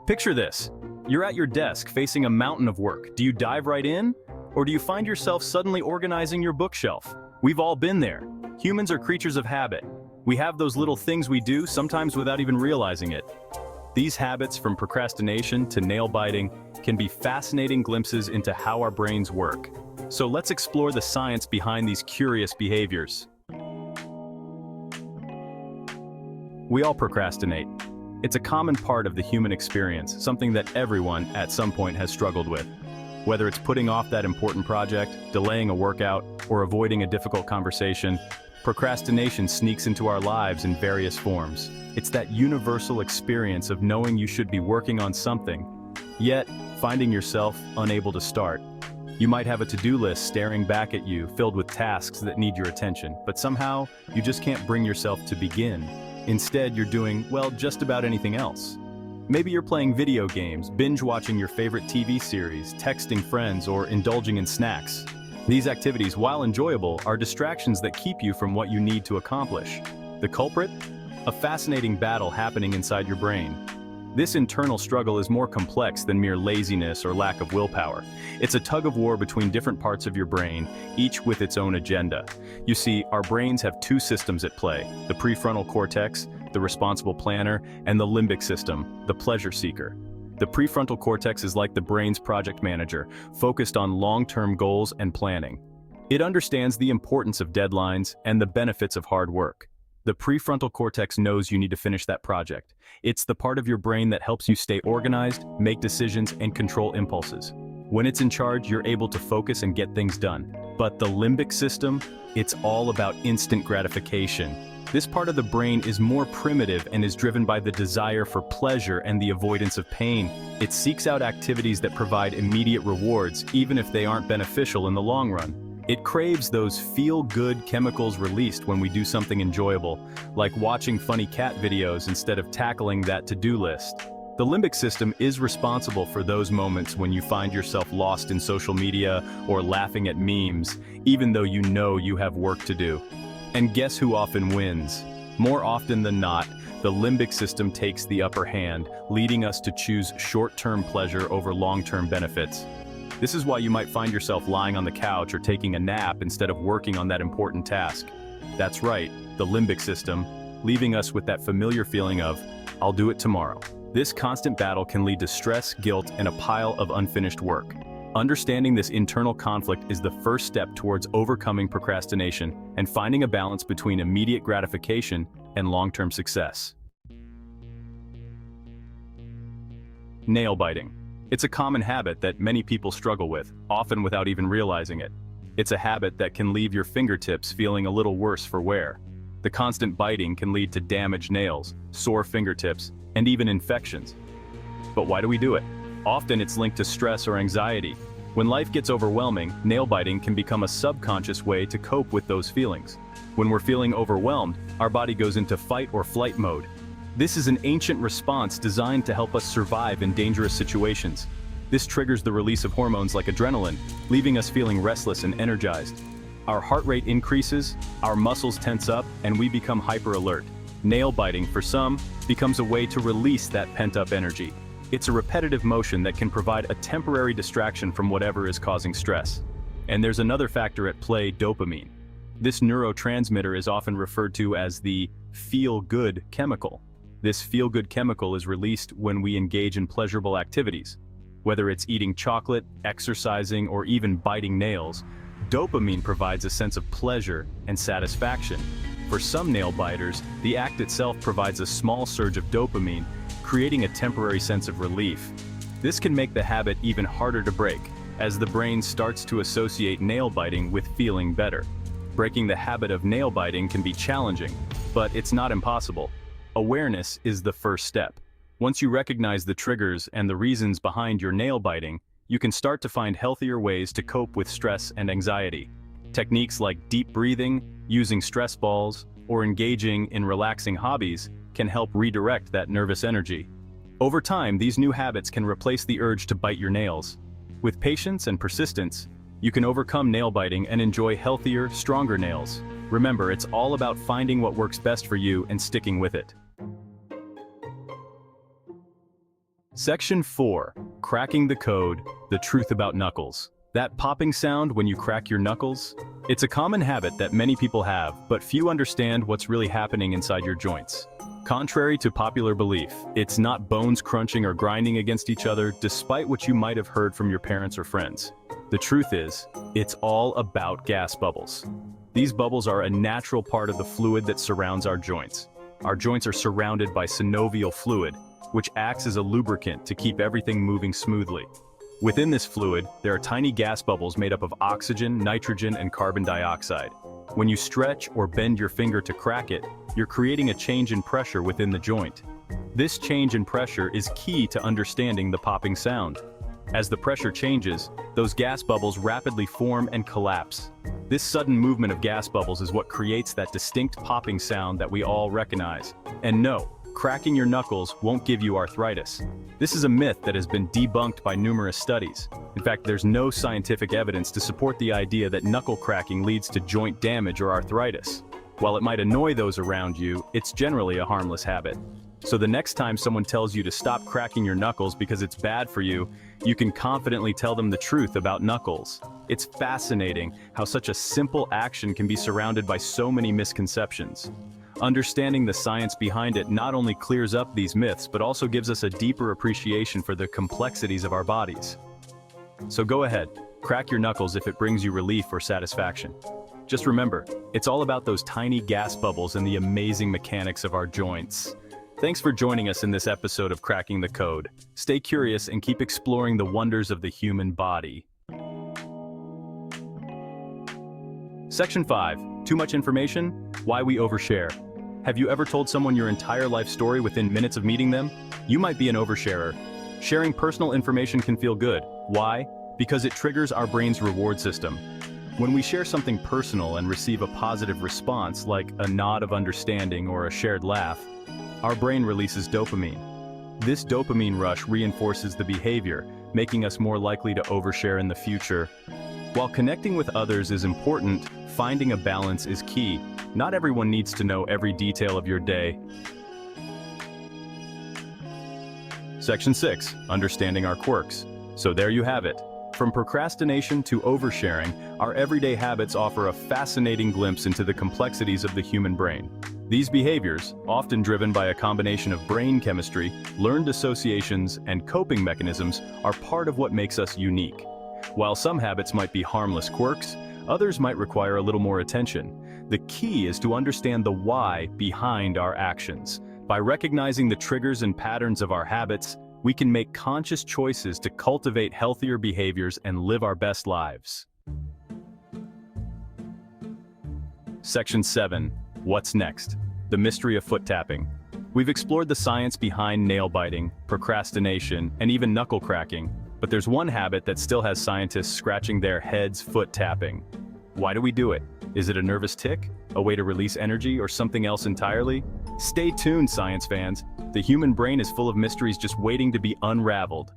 Picture this. You're at your desk facing a mountain of work. Do you dive right in? Or do you find yourself suddenly organizing your bookshelf? We've all been there. Humans are creatures of habit. We have those little things we do, sometimes without even realizing it. These habits, from procrastination to nail biting, can be fascinating glimpses into how our brains work. So let's explore the science behind these curious behaviors. We all procrastinate. It's a common part of the human experience, something that everyone at some point has struggled with. Whether it's putting off that important project, delaying a workout, or avoiding a difficult conversation, procrastination sneaks into our lives in various forms. It's that universal experience of knowing you should be working on something, yet finding yourself unable to start. You might have a to-do list staring back at you, filled with tasks that need your attention, but somehow you just can't bring yourself to begin. Instead, you're doing, well, just about anything else. Maybe you're playing video games, binge-watching your favorite TV series, texting friends, or indulging in snacks. These activities, while enjoyable, are distractions that keep you from what you need to accomplish. The culprit? A fascinating battle happening inside your brain. This internal struggle is more complex than mere laziness or lack of willpower. It's a tug-of-war between different parts of your brain, each with its own agenda. You see, our brains have two systems at play: the prefrontal cortex, the responsible planner, and the limbic system, the pleasure seeker. The prefrontal cortex is like the brain's project manager, focused on long-term goals and planning. It understands the importance of deadlines and the benefits of hard work. The prefrontal cortex knows you need to finish that project. It's the part of your brain that helps you stay organized, make decisions, and control impulses. When it's in charge, you're able to focus and get things done. But the limbic system, it's all about instant gratification. This part of the brain is more primitive and is driven by the desire for pleasure and the avoidance of pain. It seeks out activities that provide immediate rewards, even if they aren't beneficial in the long run. It craves those feel-good chemicals released when we do something enjoyable, like watching funny cat videos instead of tackling that to-do list. The limbic system is responsible for those moments when you find yourself lost in social media or laughing at memes, even though you know you have work to do. And guess who often wins? More often than not, the limbic system takes the upper hand, leading us to choose short-term pleasure over long-term benefits. This is why you might find yourself lying on the couch or taking a nap instead of working on that important task. That's right, the limbic system, leaving us with that familiar feeling of, I'll do it tomorrow. This constant battle can lead to stress, guilt, and a pile of unfinished work. Understanding this internal conflict is the first step towards overcoming procrastination and finding a balance between immediate gratification and long-term success. Nail biting. It's a common habit that many people struggle with, often without even realizing it. It's a habit that can leave your fingertips feeling a little worse for wear. The constant biting can lead to damaged nails, sore fingertips, and even infections. But why do we do it? Often it's linked to stress or anxiety. When life gets overwhelming, nail biting can become a subconscious way to cope with those feelings. When we're feeling overwhelmed, our body goes into fight or flight mode. This is an ancient response designed to help us survive in dangerous situations. This triggers the release of hormones like adrenaline, leaving us feeling restless and energized. Our heart rate increases, our muscles tense up, and we become hyper-alert. Nail biting, for some, becomes a way to release that pent-up energy. It's a repetitive motion that can provide a temporary distraction from whatever is causing stress. And there's another factor at play: dopamine. This neurotransmitter is often referred to as the feel-good chemical. This feel-good chemical is released when we engage in pleasurable activities. Whether it's eating chocolate, exercising, or even biting nails, dopamine provides a sense of pleasure and satisfaction. For some nail biters, the act itself provides a small surge of dopamine, creating a temporary sense of relief. This can make the habit even harder to break, as the brain starts to associate nail biting with feeling better. Breaking the habit of nail biting can be challenging, but it's not impossible. Awareness is the first step. Once you recognize the triggers and the reasons behind your nail biting, you can start to find healthier ways to cope with stress and anxiety. Techniques like deep breathing, using stress balls, or engaging in relaxing hobbies can help redirect that nervous energy. Over time, these new habits can replace the urge to bite your nails. With patience and persistence, you can overcome nail biting and enjoy healthier, stronger nails. Remember, it's all about finding what works best for you and sticking with it. Section 4. Cracking the code, the truth about knuckles. That popping sound when you crack your knuckles? It's a common habit that many people have, but few understand what's really happening inside your joints. Contrary to popular belief, it's not bones crunching or grinding against each other, despite what you might have heard from your parents or friends. The truth is, it's all about gas bubbles. These bubbles are a natural part of the fluid that surrounds our joints. Our joints are surrounded by synovial fluid, which acts as a lubricant to keep everything moving smoothly. Within this fluid, there are tiny gas bubbles made up of oxygen, nitrogen, and carbon dioxide. When you stretch or bend your finger to crack it, you're creating a change in pressure within the joint. This change in pressure is key to understanding the popping sound. As the pressure changes, those gas bubbles rapidly form and collapse. This sudden movement of gas bubbles is what creates that distinct popping sound that we all recognize. And no, cracking your knuckles won't give you arthritis. This is a myth that has been debunked by numerous studies. In fact, there's no scientific evidence to support the idea that knuckle cracking leads to joint damage or arthritis. While it might annoy those around you, it's generally a harmless habit. So the next time someone tells you to stop cracking your knuckles because it's bad for you, you can confidently tell them the truth about knuckles. It's fascinating how such a simple action can be surrounded by so many misconceptions. Understanding the science behind it not only clears up these myths, but also gives us a deeper appreciation for the complexities of our bodies. So go ahead, crack your knuckles if it brings you relief or satisfaction. Just remember, it's all about those tiny gas bubbles and the amazing mechanics of our joints. Thanks for joining us in this episode of Cracking the Code. Stay curious and keep exploring the wonders of the human body. Section 5. Too much information? Why we overshare. Have you ever told someone your entire life story within minutes of meeting them? You might be an oversharer. Sharing personal information can feel good. Why? Because it triggers our brain's reward system. When we share something personal and receive a positive response, like a nod of understanding or a shared laugh, our brain releases dopamine. This dopamine rush reinforces the behavior, making us more likely to overshare in the future. While connecting with others is important, finding a balance is key. Not everyone needs to know every detail of your day. Section 6. Understanding our quirks. So there you have it. From procrastination to oversharing, our everyday habits offer a fascinating glimpse into the complexities of the human brain. These behaviors, often driven by a combination of brain chemistry, learned associations, and coping mechanisms, are part of what makes us unique. While some habits might be harmless quirks, others might require a little more attention. The key is to understand the why behind our actions. By recognizing the triggers and patterns of our habits, we can make conscious choices to cultivate healthier behaviors and live our best lives. Section 7. What's next? The mystery of foot tapping. We've explored the science behind nail biting, procrastination, and even knuckle cracking, but there's one habit that still has scientists scratching their heads: foot tapping. Why do we do it? Is it a nervous tick, a way to release energy, or something else entirely? Stay tuned, science fans. The human brain is full of mysteries just waiting to be unraveled.